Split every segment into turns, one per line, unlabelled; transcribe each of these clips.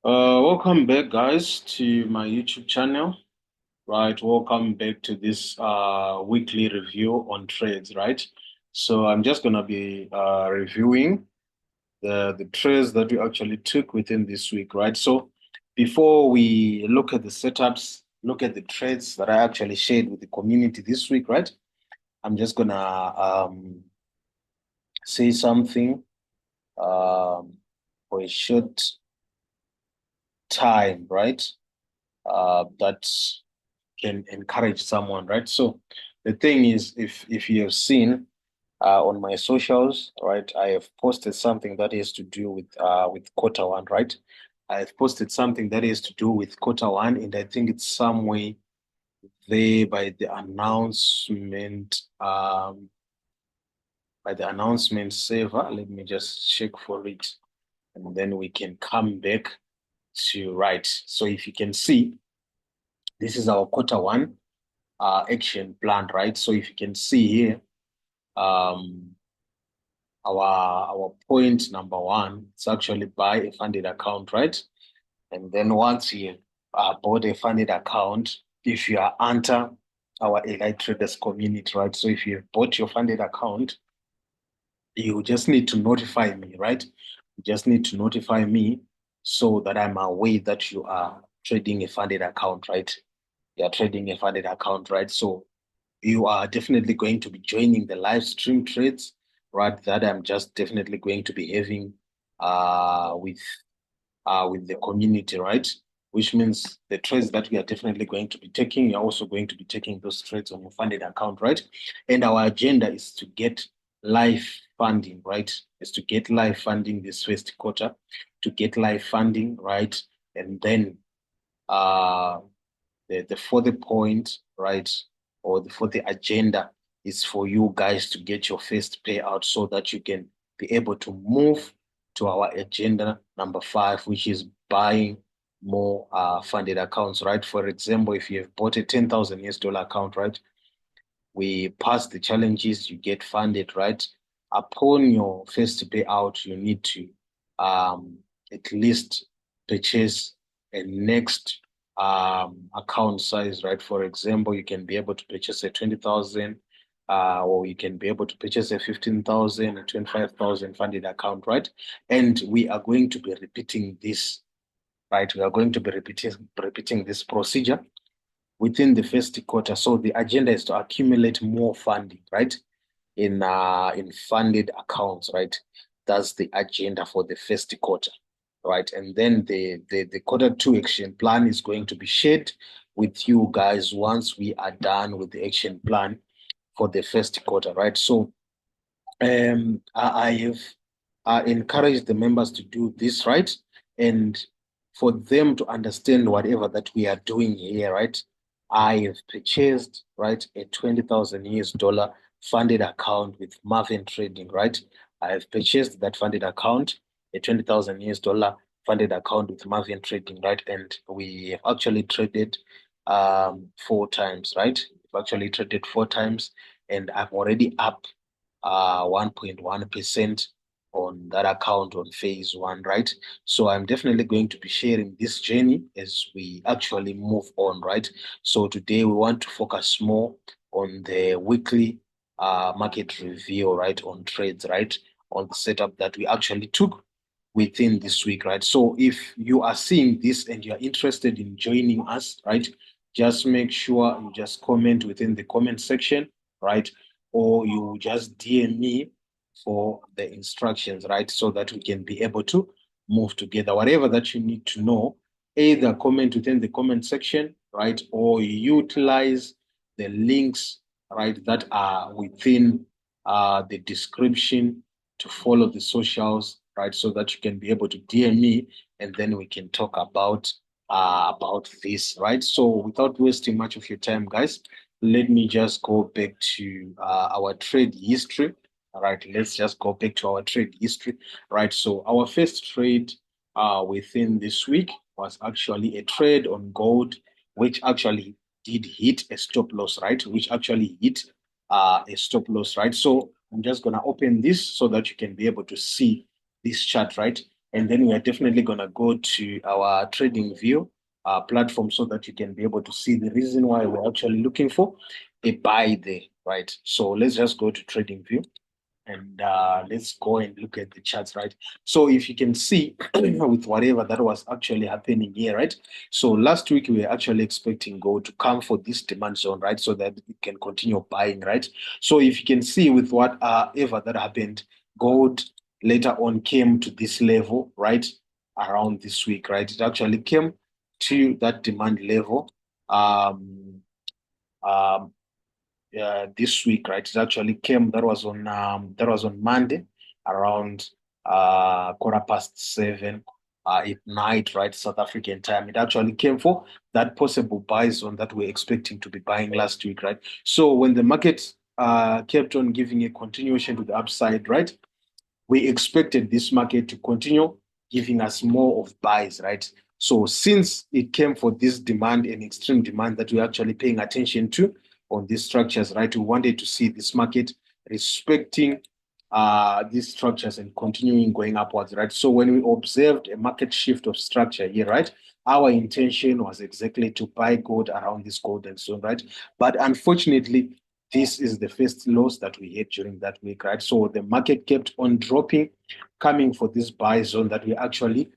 Welcome back, guys, to my YouTube channel. Right, welcome back to this weekly review on trades. Right, so I'm just gonna be reviewing the trades that we actually took within this week. Right, so before we look at the setups, look at the trades that I actually shared with the community this week. Right, I'm just gonna say something for a short time. Right, that can encourage someone, right? So the thing is, if you have seen on my socials, right, I have posted something that has to do with quarter one, right? I have posted something that has to do with quarter one, and I think it's somewhere there by the announcement saver. Let me just check for it, and then we can come back to right. So if you can see, this is our quarter one action plan, right? So if you can see here, um, our point number one, it's actually buy a funded account, right? And then once you bought a funded account, if you are under our Elite Traders community, right? So if you bought your funded account, you just need to notify me, right? You just need to notify me so that I'm aware that you are trading a funded account, right? You are trading a funded account, right? So you are definitely going to be joining the live stream trades, right? That I'm just definitely going to be having with the community, right? Which means the trades that we are definitely going to be taking, you're also going to be taking those trades on your funded account, right? And our agenda is to get live funding, right? Is to get live funding this first quarter, to get live funding, right? And then uh the fourth point, right, or the fourth agenda is for you guys to get your first payout so that you can be able to move to our agenda number five, which is buying more funded accounts, right? For example, if you have bought a 10,000 US dollar account, right, we pass the challenges, you get funded, right? Upon your first payout, you need to at least purchase a next account size, right? For example, you can be able to purchase a 20,000, or you can be able to purchase a 15,000, a 25,000 funded account, right? And we are going to be repeating this, right? We are going to be repeating this procedure within the first quarter. So the agenda is to accumulate more funding, right? In funded accounts, right? That's the agenda for the first quarter, right? And then the quarter two action plan is going to be shared with you guys once we are done with the action plan for the first quarter, right? So I have encouraged the members to do this, right? And for them to understand whatever that we are doing here, right? I have purchased, right, a 20,000 US dollar funded account with MAVEN Trading, right? I have purchased that funded account, a 20,000 US dollar funded account with MAVEN Trading, right? And we have actually traded four times, right? We've actually traded four times, and I'm already up 1.1% on that account on phase one, right? So I'm definitely going to be sharing this journey as we actually move on, right? So today we want to focus more on the weekly market review, right? On trades, right? On the setup that we actually took within this week, right? So if you are seeing this and you're interested in joining us, right? Just make sure you just comment within the comment section, right? Or you just DM me for the instructions, right? So that we can be able to move together. Whatever that you need to know, either comment within the comment section, right? Or utilize the links, right, that are within the description to follow the socials, right? So that you can be able to DM me and then we can talk about this, right? So without wasting much of your time, guys, let me just go back to our trade history. All right, let's just go back to our trade history. Right, so our first trade within this week was actually a trade on gold, which actually did hit a stop loss, right? Which actually hit a stop loss, right? So I'm just gonna open this so that you can be able to see this chart, right? And then we are definitely going to go to our trading view platform so that you can be able to see the reason why we're actually looking for a buy there, right? So let's just go to trading view. And let's go and look at the charts, right? So if you can see with whatever that was actually happening here, right? So last week we were actually expecting gold to come for this demand zone, right? So that it can continue buying, right? So if you can see with whatever that happened, gold later on came to this level, right? Around this week, right? It actually came to that demand level. Um, this week, right? It actually came. That was on Monday, around 7:15 at night, right? South African time. It actually came for that possible buy zone that we're expecting to be buying last week, right? So when the market kept on giving a continuation to the upside, right? We expected this market to continue giving us more of buys, right? So since it came for this demand and extreme demand that we're actually paying attention to on these structures, right? We wanted to see this market respecting these structures and continuing going upwards, right? So when we observed a market shift of structure here, right? Our intention was exactly to buy gold around this golden zone, right? But unfortunately, this is the first loss that we had during that week, right? So the market kept on dropping, coming for this buy zone that we actually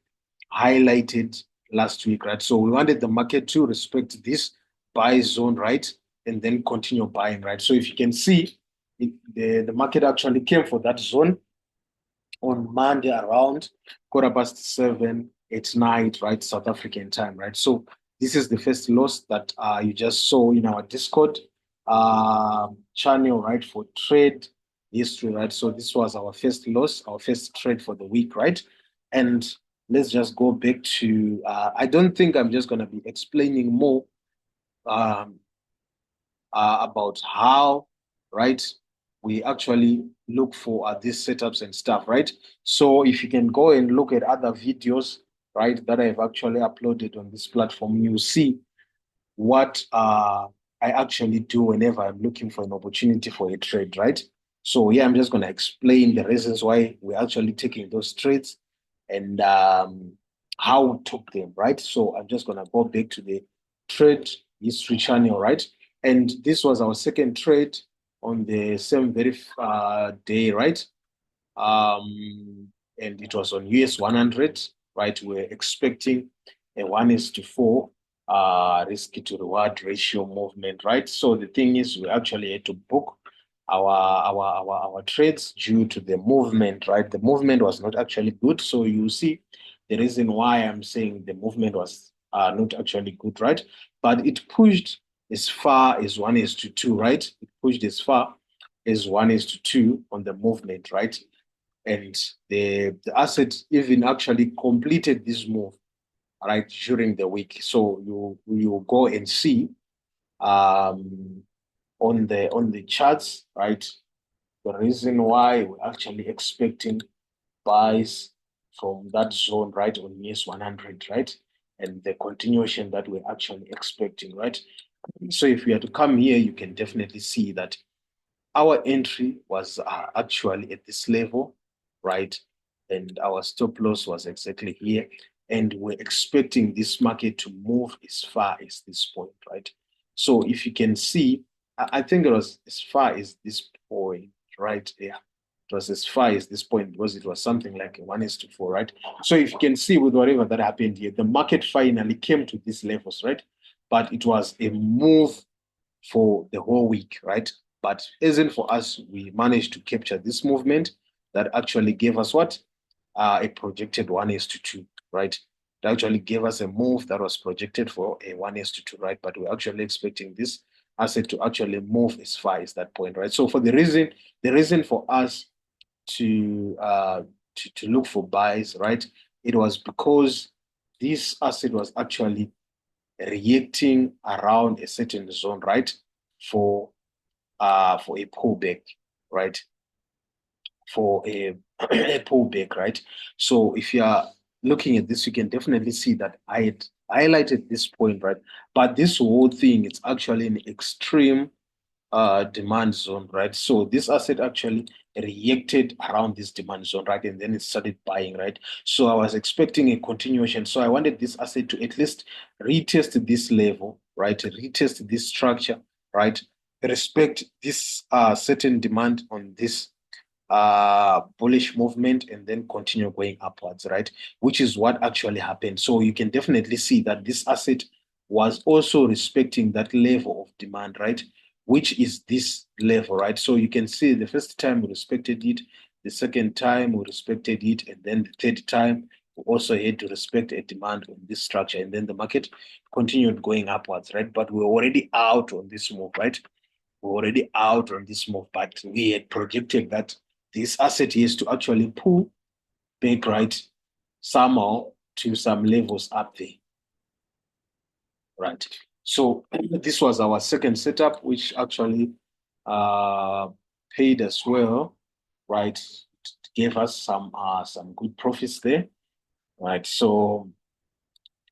highlighted last week, right? So we wanted the market to respect this buy zone, right? And then continue buying, right? So if you can see, the market actually came for that zone on Monday around 7:15 at night, right? South African time, right? So this is the first loss that you just saw in our Discord channel, right? For trade history, right? So this was our first loss, our first trade for the week, right? And let's just go back to, I don't think I'm just going to be explaining more um, about how, right, we actually look for these setups and stuff, right? So if you can go and look at other videos, right, that I've actually uploaded on this platform, you'll see what I actually do whenever I'm looking for an opportunity for a trade, right? So yeah, I'm just going to explain the reasons why we're actually taking those trades and how we took them, right? So I'm just going to go back to the trade history channel, right? And this was our second trade on the same very day, right? And it was on US 100, right? We're expecting a 1:4 risk to reward ratio movement, right? So the thing is, we actually had to book our trades due to the movement, right? The movement was not actually good. So you see the reason why I'm saying the movement was not actually good, right? But it pushed as far as 1:2, right? It pushed as far as 1:2 on the movement, right? And the asset even actually completed this move, right, during the week. So you go and see on the charts, right, the reason why we're actually expecting buys from that zone, right, on US 100, right, and the continuation that we're actually expecting, right. So if we are to come here, you can definitely see that our entry was actually at this level, right? And our stop loss was exactly here. And we're expecting this market to move as far as this point, right? So if you can see, I think it was as far as this point, right? Yeah. It was as far as this point because it was something like a 1:4, right? So if you can see with whatever that happened here, the market finally came to these levels, right? But it was a move for the whole week, right? But isn't for us, we managed to capture this movement that actually gave us what? A projected 1:2, right? It actually gave us a move that was projected for a 1:2, right? But we're actually expecting this asset to actually move as far as that point, right? So for the reason for us to look for buys, right? It was because this asset was actually reacting around a certain zone, right? For a pullback, right? For a, a pullback, right? So if you are looking at this, you can definitely see that I had highlighted this point, right? But this whole thing, it's actually an extreme demand zone, right? So this asset actually reacted around this demand zone, right? And then it started buying, right? So I was expecting a continuation. So I wanted this asset to at least retest this level, right? Retest this structure, right? Respect this certain demand on this bullish movement and then continue going upwards, right? Which is what actually happened. So you can definitely see that this asset was also respecting that level of demand, right? Which is this level, right? So you can see the first time we respected it, the second time we respected it, and then the third time we also had to respect a demand on this structure, and then the market continued going upwards, right? But we're already out on this move, right? We're already out on this move, but we had projected that this asset is to actually pull back, right, somehow to some levels up there, right? So this was our second setup, which actually paid as well, right? It gave us some good profits there, right? So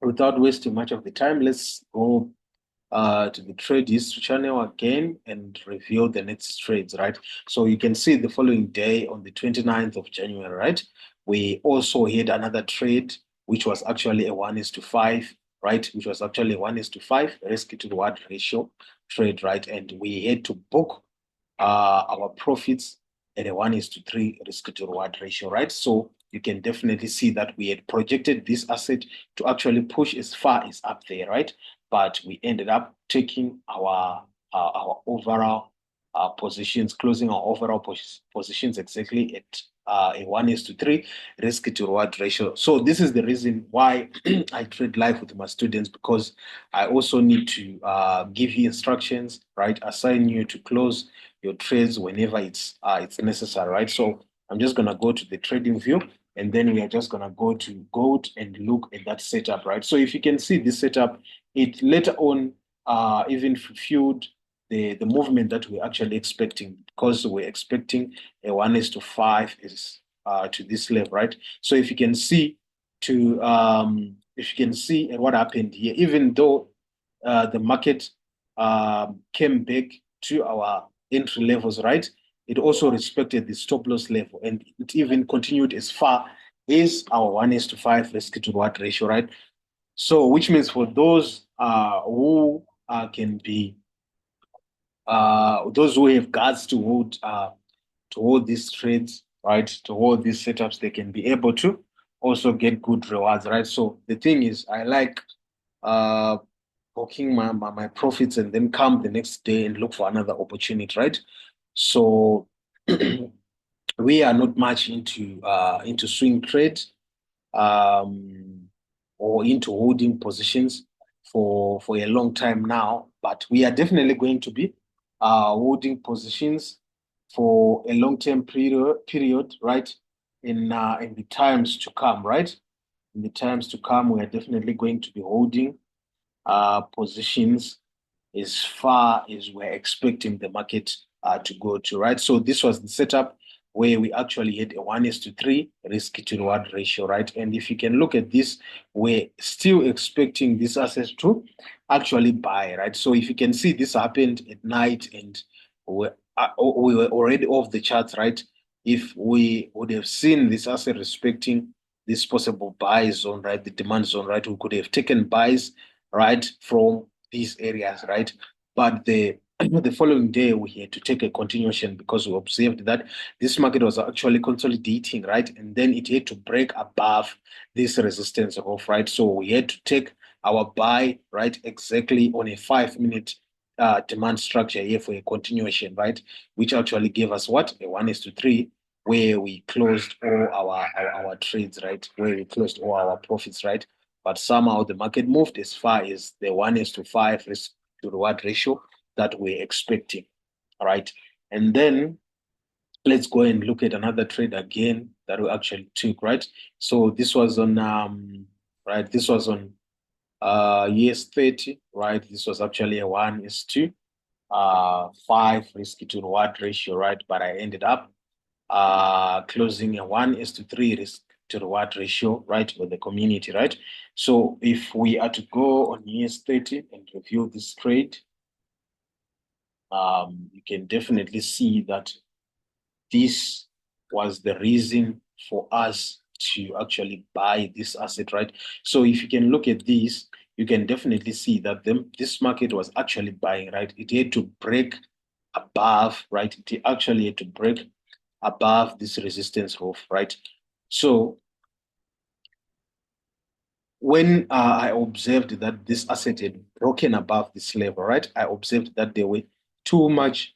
without wasting much of the time, let's go to the trade history channel again and reveal the next trades, right? So you can see the following day on the 29th of January, right? We also had another trade, which was actually a 1:5, right? Which was actually a 1:5 risk to reward ratio trade, right? And we had to book our profits at a 1:3 risk to reward ratio, right? So you can definitely see that we had projected this asset to actually push as far as up there, right? But we ended up taking our overall positions, closing our overall positions exactly at a 1:3 risk to reward ratio. So this is the reason why I trade live with my students, because I also need to give you instructions, right? Assign you to close your trades whenever it's necessary, right? So I'm just gonna go to the trading view, and then we are just gonna go to gold and look at that setup, right? So if you can see this setup, it later on even fulfilled the movement that we're actually expecting, because we're expecting a 1:5 is to this level, right? So if you can see what happened here, even though the market came back to our entry levels, right? It also respected the stop loss level, and it even continued as far as our 1:5 risk to reward ratio, right? So, which means for those who can be those who have guts to hold these trades, right? To hold these setups, they can be able to also get good rewards, right? So the thing is, I like uh booking my profits and then come the next day and look for another opportunity, right? So we are not much into swing trades, um, or into holding positions for a long time now, but we are definitely going to be holding positions for a long-term period, right? In the times to come, right? In the times to come, we are definitely going to be holding positions as far as we're expecting the market to go to, right? So this was the setup where we actually had a 1:3 risk to reward ratio, right? And if you can look at this, we're still expecting this asset to actually buy, right? So if you can see, this happened at night, and we were already off the charts, right? If we would have seen this asset respecting this possible buy zone, right, the demand zone, right, we could have taken buys, right, from these areas, right? But the the following day we had to take a continuation, because we observed that this market was actually consolidating, right? And then it had to break above this resistance of, right? So we had to take our buy, right, exactly on a 5-minute demand structure here for a continuation, right? Which actually gave us what? A 1:3, where we closed all our trades, right? Where we closed all our profits, right? But somehow the market moved as far as the 1:5 risk to reward ratio that we're expecting. All right. And then let's go and look at another trade again that we actually took, right? So this was on right, this was on US 30, right? This was actually a 1:5 risk to reward ratio, right? But I ended up closing a 1:3 risk to reward ratio, right, with the community, right? So if we are to go on US 30 and review this trade, you can definitely see that this was the reason for us to actually buy this asset, right? So if you can look at this, you can definitely see that this market was actually buying, right? It had to break above, right? It actually had to break above this resistance roof, right? So when I observed that this asset had broken above this level, right? I observed that there were too much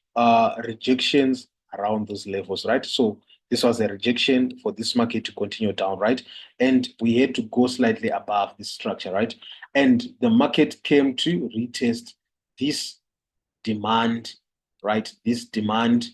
rejections around those levels, right? So this was a rejection for this market to continue down, right? And we had to go slightly above this structure, right? And the market came to retest this demand, right? This demand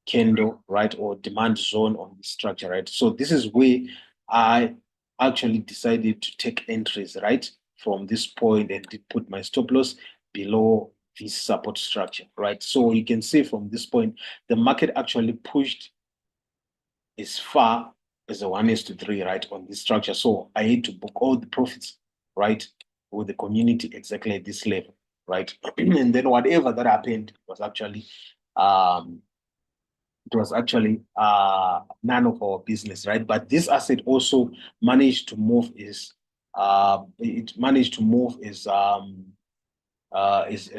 candle, right? Or demand zone on the structure, right? So this is where I actually decided to take entries, right? From this point and did put my stop loss below this support structure, right? So you can see from this point, the market actually pushed as far as a 1:3, right, on this structure. So I had to book all the profits, right, with the community exactly at this level, right? And then whatever that happened was actually um none of our business, right? But this asset also managed to move it managed to move is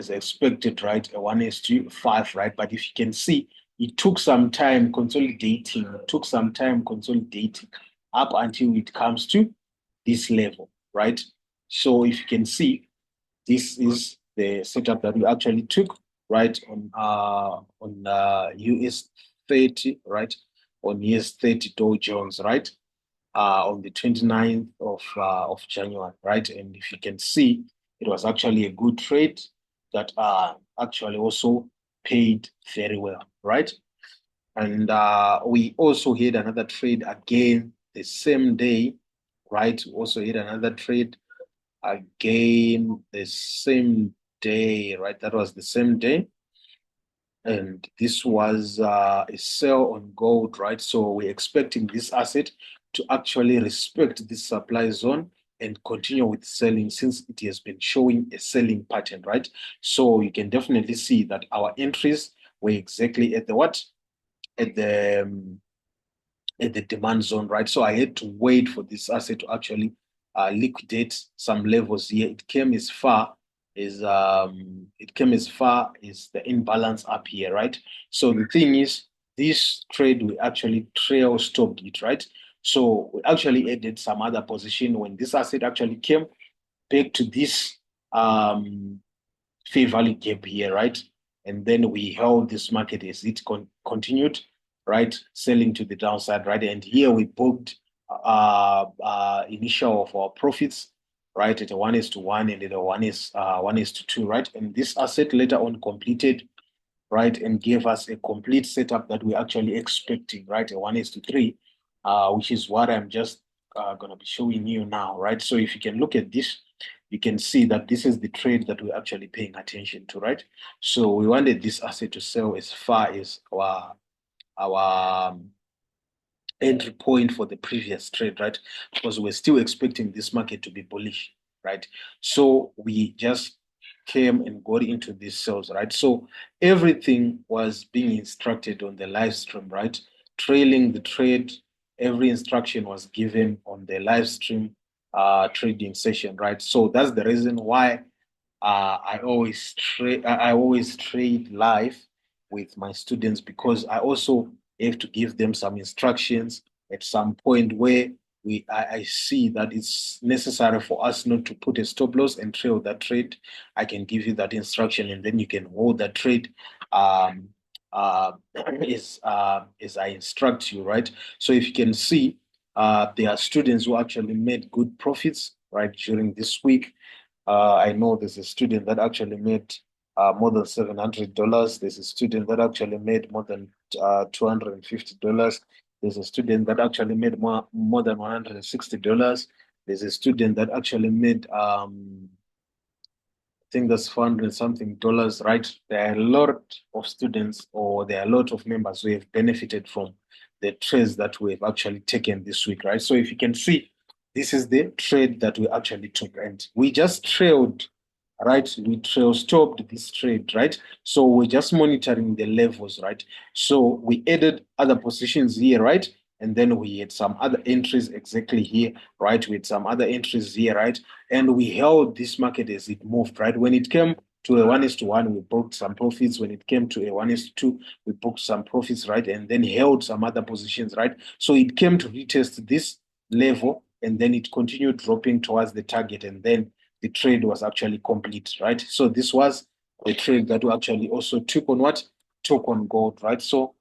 expected, right? A 1:5, right? But if you can see, it took some time consolidating, up until it comes to this level, right? So if you can see, this is the setup that we actually took, right, on US 30, right, on US 30 Dow Jones, right, on the 29th of January, right? And if you can see, it was actually a good trade that actually also paid very well, right? And we also had another trade again the same day, right? We also had another trade again the same day, right? That was the same day. And this was a sell on gold, right? So we're expecting this asset to actually respect this supply zone and continue with selling since it has been showing a selling pattern, right? So you can definitely see that our entries were exactly at the what? At the demand zone, right? So I had to wait for this asset to actually liquidate some levels here. It came as far as the imbalance up here, right? So the thing is, this trade we actually trail stopped it, right? So we actually added some other position when this asset actually came back to this fair value gap here, right? And then we held this market as it continued, right, selling to the downside, right? And here we booked initial of our profits, right, at a 1:1 and at a 1:2, right? And this asset later on completed, right, and gave us a complete setup that we're actually expecting, right, a 1:3, which is what I'm just going to be showing you now, right? So if you can look at this, you can see that this is the trade that we're actually paying attention to, right? So we wanted this asset to sell as far as our entry point for the previous trade, right? Because we're still expecting this market to be bullish, right? So we just came and got into these sales, right? So everything was being instructed on the live stream, right? Trailing the trade, every instruction was given on the live stream trading session, right? So that's the reason why I always trade live with my students because I also have to give them some instructions at some point where I see that it's necessary for us not to put a stop loss and trail that trade. I can give you that instruction and then you can hold that trade um, as I instruct you, right? So if you can see, there are students who actually made good profits, right, during this week. I know there's a student that actually made more than $700. There's a student that actually made more than $250. There's a student that actually made more than $160. There's a student that actually made I think that's $400 something dollars, right? There are a lot of students or there are a lot of members who have benefited from the trades that we've actually taken this week, right? So if you can see, this is the trade that we actually took, and we just trailed right? We trail stopped this trade, right? So we're just monitoring the levels, right? So we added other positions here, right? And then we had some other entries exactly here, right? We had some other entries here, right? And we held this market as it moved, right? When it came to a 1:1, we booked some profits. When it came to a 1:2, we booked some profits, right? And then held some other positions, right? So it came to retest this level, and then it continued dropping towards the target, and then the trade was actually complete, right? So this was the trade that we actually also took on what? Took on gold, right? So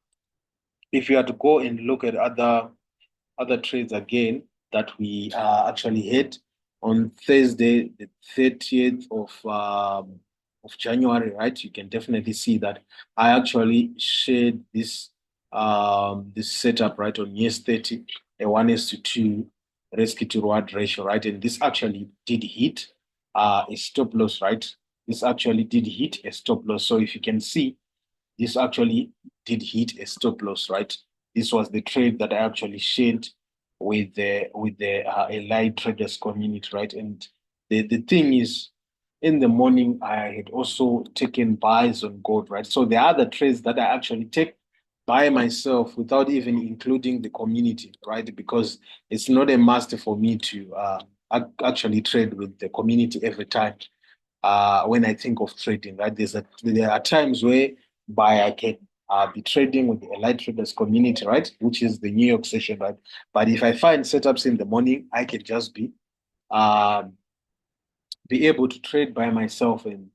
if you had to go and look at other trades again that we actually had on Thursday, the 30th of January, right? You can definitely see that I actually shared this setup right on years 30, a 1:2 risk to reward ratio, right? And this actually did hit a stop loss, right? This actually did hit a stop loss. So if you can see, this actually did hit a stop loss, right? This was the trade that I actually shared with the allied traders community, right? And the thing is, in the morning, I had also taken buys on gold, right? So there are other trades that I actually take by myself without even including the community, right? Because it's not a must for me to actually trade with the community every time when I think of trading, right? There are times where I can be trading with the Allied Traders community, right? Which is the New York session, right? But if I find setups in the morning, I can just um, be able to trade by myself and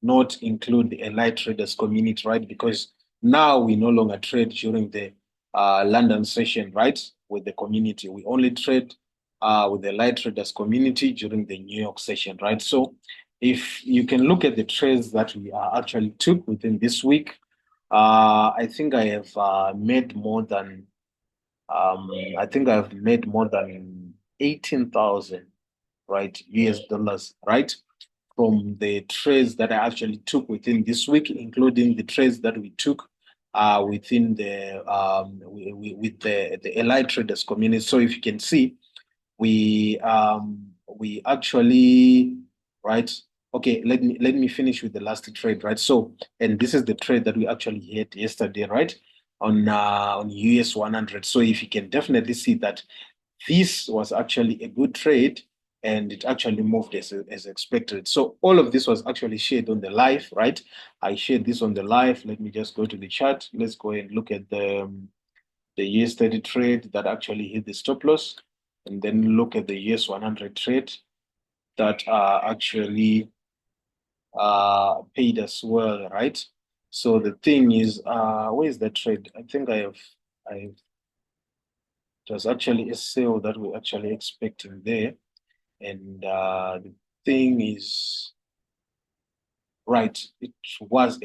not include the Allied Traders community, right? Because now we no longer trade during the London session, right? With the community. We only trade with the Allied Traders community during the New York session, right? So if you can look at the trades that we actually took within this week, I think I have made more than I think I've made more than 18,000, right, US dollars, right, from the trades that I actually took within this week, including the trades that we took within the with the Allied Traders community. So if you can see, we actually, right. Okay, let me finish with the last trade, right? So, and this is the trade that we actually had yesterday, right? On US 100. So if you can definitely see that this was actually a good trade and it actually moved as expected. So all of this was actually shared on the live, right? I shared this on the live. Let me just go to the chart. Let's go and look at the yesterday trade that actually hit the stop loss, and then look at the US 100 trade that actually paid us well, right? So the thing is, where is that trade? I think it was actually a sale that we're actually expecting there. And the thing is, right, it was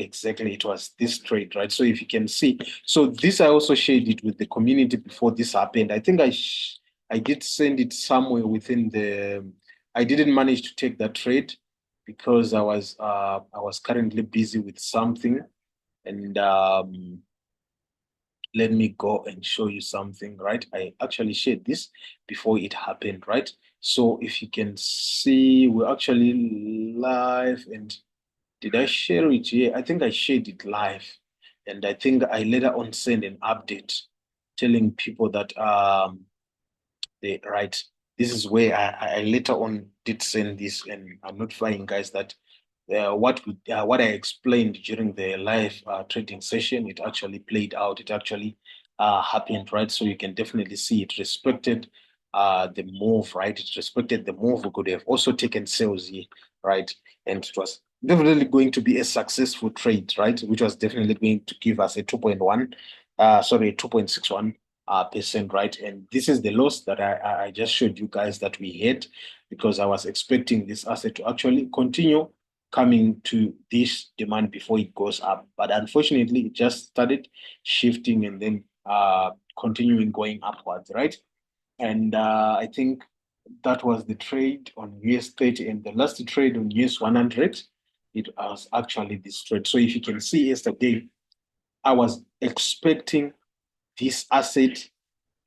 this trade, right? So if you can see, so this I also shared it with the community before this happened. I think I did send it somewhere within I didn't manage to take that trade because I was currently busy with something. And let me go and show you something, right? I actually shared this before it happened, right? So if you can see, we're actually live. And did I share it here? I think I shared it live. And I think I later on sent an update telling people that right, this is where I later on did send this, and I'm notifying guys that what I explained during the live trading session, it actually played out. It actually happened, right? So you can definitely see it respected the move, right? It respected the move. We could have also taken sales here, right? And it was definitely going to be a successful trade, right? Which was definitely going to give us a 2.61 percent, right? And this is the loss that I just showed you guys that we had, because I was expecting this asset to actually continue coming to this demand before it goes up. But unfortunately, it just started shifting and then continuing going upwards, right? And I think that was the trade on US 30, and the last trade on US 100, it was actually this trade. So if you can see yesterday, I was expecting this asset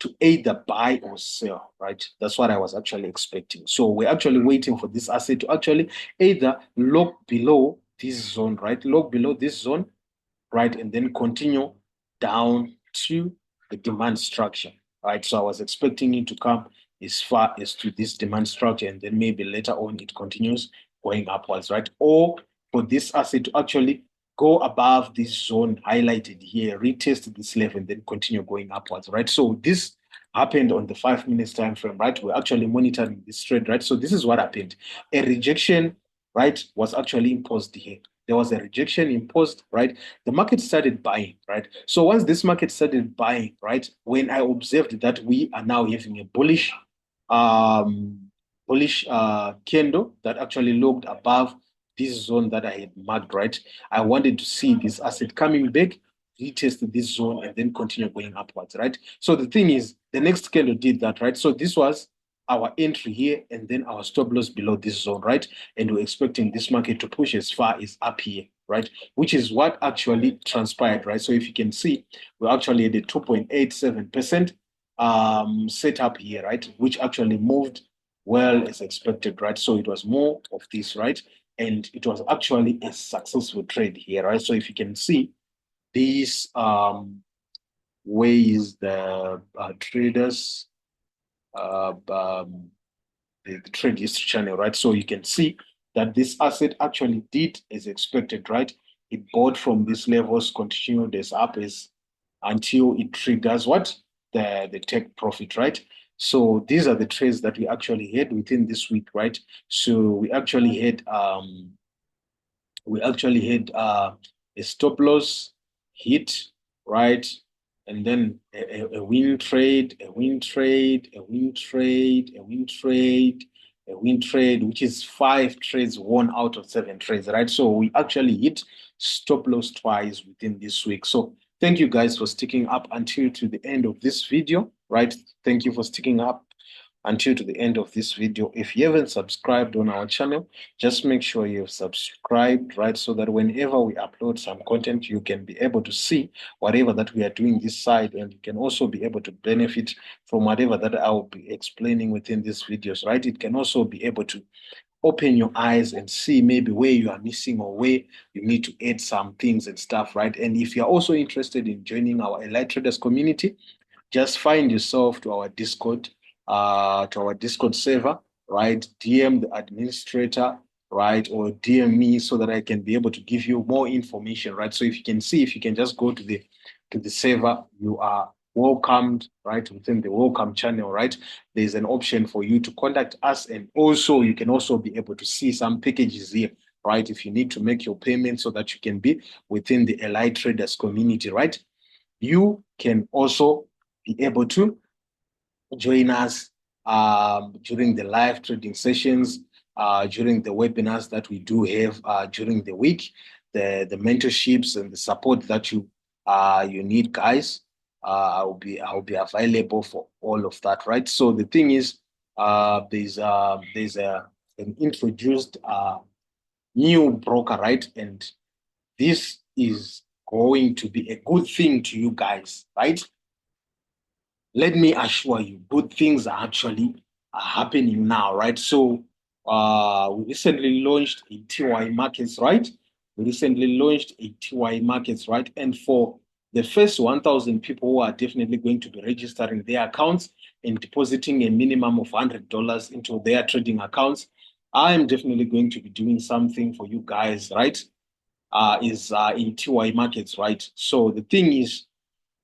to either buy or sell, right? That's what I was actually expecting. So we're actually waiting for this asset to actually either lock below this zone, right? Lock below this zone, right? And then continue down to the demand structure, right? So I was expecting it to come as far as to this demand structure, and then maybe later on it continues going upwards, right? Or for this asset to actually go above this zone highlighted here, retest this level, and then continue going upwards, right? So this happened on the 5 minutes time frame, right? We're actually monitoring this trade, right? So this is what happened. A rejection, right, was actually imposed here. There was a rejection imposed, right? The market started buying, right? So once this market started buying, right, when I observed that we are now having a bullish candle that actually looked above this zone that I had marked, right? I wanted to see this asset coming back, retest this zone, and then continue going upwards, right? So the thing is, the next candle did that, right? So this was our entry here, and then our stop loss below this zone, right? And we're expecting this market to push as far as up here, right? Which is what actually transpired, right? So if you can see, we actually had a 2.87% setup here, right? Which actually moved well as expected, right? So it was more of this, right? And it was actually a successful trade here, right? So if you can see, these ways the traders, the trade history channel, right? So you can see that this asset actually did as expected, right? It bought from these levels, continued as up as until it triggers what? The take profit, right? So these are the trades that we actually had within this week, right? So we actually had a stop loss hit, right? And then a win trade, a win trade, a win trade, a win trade, a win trade, which is 5 trades won out of 7 trades, right? So we actually hit stop loss twice within this week. So thank you guys for sticking up until to the end of this video, right? Thank you for sticking up until to the end of this video. If you haven't subscribed on our channel, just make sure you've subscribed, right? So that whenever we upload some content, you can be able to see whatever that we are doing this side, and you can also be able to benefit from whatever that I will be explaining within these videos, right? It can also be able to open your eyes and see maybe where you are missing or where you need to add some things and stuff, right? And if you're also interested in joining our Elite Traders community, just find yourself to our Discord server, right? DM the administrator, right? Or DM me so that I can be able to give you more information, right? So if you can see, if you can just go to the server, you are welcomed, right? Within the welcome channel, right? There's an option for you to contact us, and also you can also be able to see some packages here, right? If you need to make your payment so that you can be within the Elite Traders community, right? You can also be able to join us during the live trading sessions, during the webinars that we do have during the week, the mentorships and the support that you need, guys. I'll be available for all of that, right? So the thing is, there's an introduced new broker, right? And this is going to be a good thing to you guys, right? Let me assure you, good things are actually happening now, right? So we recently launched a TY Markets, right? We recently launched a TY Markets, right? And for the first 1,000 people who are definitely going to be registering their accounts and depositing a minimum of $100 into their trading accounts, I am definitely going to be doing something for you guys, right? In TY Markets, right? So the thing is,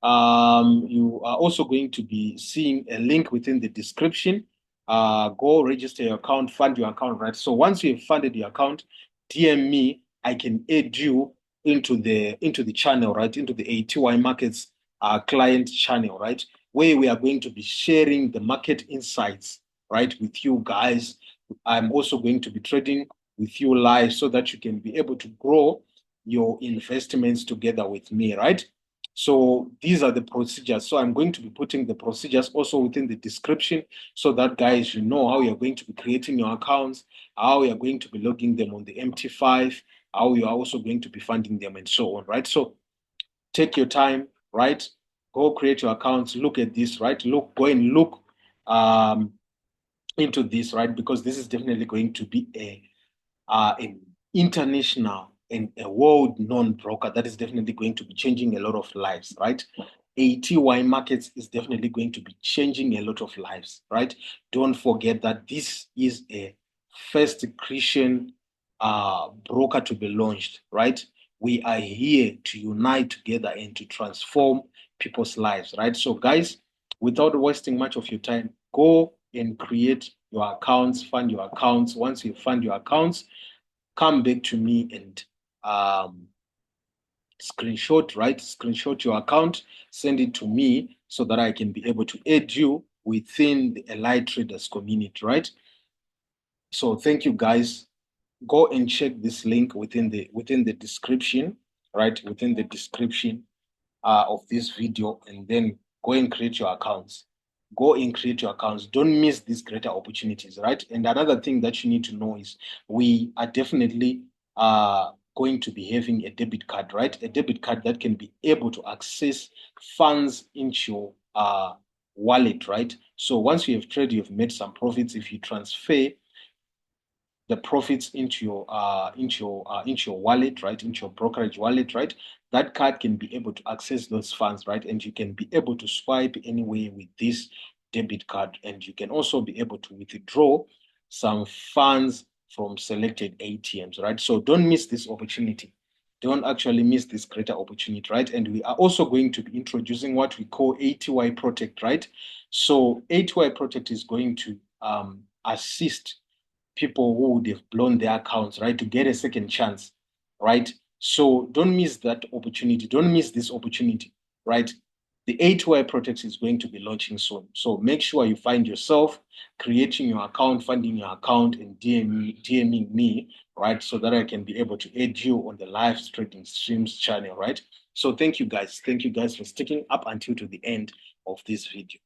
you are also going to be seeing a link within the description. Go register your account, fund your account, right? So once you have funded your account, DM me. I can add you into the channel, right? Into the ATY Markets client channel, right? Where we are going to be sharing the market insights, right, with you guys. I'm also going to be trading with you live so that you can be able to grow your investments together with me, right? So these are the procedures. So I'm going to be putting the procedures also within the description so that, guys, you know how you're going to be creating your accounts, how you're going to be logging them on the MT5, how you're also going to be funding them, and so on, right? So take your time, right? Go create your accounts. Look at this, right? Go and look into this, right? Because this is definitely going to be an international and a world-known broker that is definitely going to be changing a lot of lives, right? ATY markets is definitely going to be changing a lot of lives, right? Don't forget that this is a first Christian broker to be launched, right? We are here to unite together and to transform people's lives, right? So guys, without wasting much of your time, go and create your accounts, fund your accounts. Once you fund your accounts, come back to me and screenshot your account, send it to me so that I can be able to add you within the Allied Traders community, right? So thank you guys. Go and check this link within the description, right? Within the description of this video, and then go and create your accounts. Go and create your accounts. Don't miss these greater opportunities, right? And another thing that you need to know is we are definitely going to be having a debit card, right? A debit card that can be able to access funds into your wallet, right? So once you have traded, you've made some profits. If you transfer the profits into your wallet, right? Into your brokerage wallet, right? That card can be able to access those funds, right? And you can be able to swipe anywhere with this debit card, and you can also be able to withdraw some funds from selected ATMs, right? So don't miss this opportunity. Don't actually miss this greater opportunity, right? And we are also going to be introducing what we call ATY Protect, right? So ATY Protect is going to assist people who would have blown their accounts, right, to get a second chance, right? So don't miss that opportunity. Don't miss this opportunity, right? The ATY Protect is going to be launching soon. So make sure you find yourself creating your account, funding your account, and DMing me, right? So that I can be able to aid you on the live trading streams channel, right? So thank you guys. Thank you guys for sticking up until to the end of this video.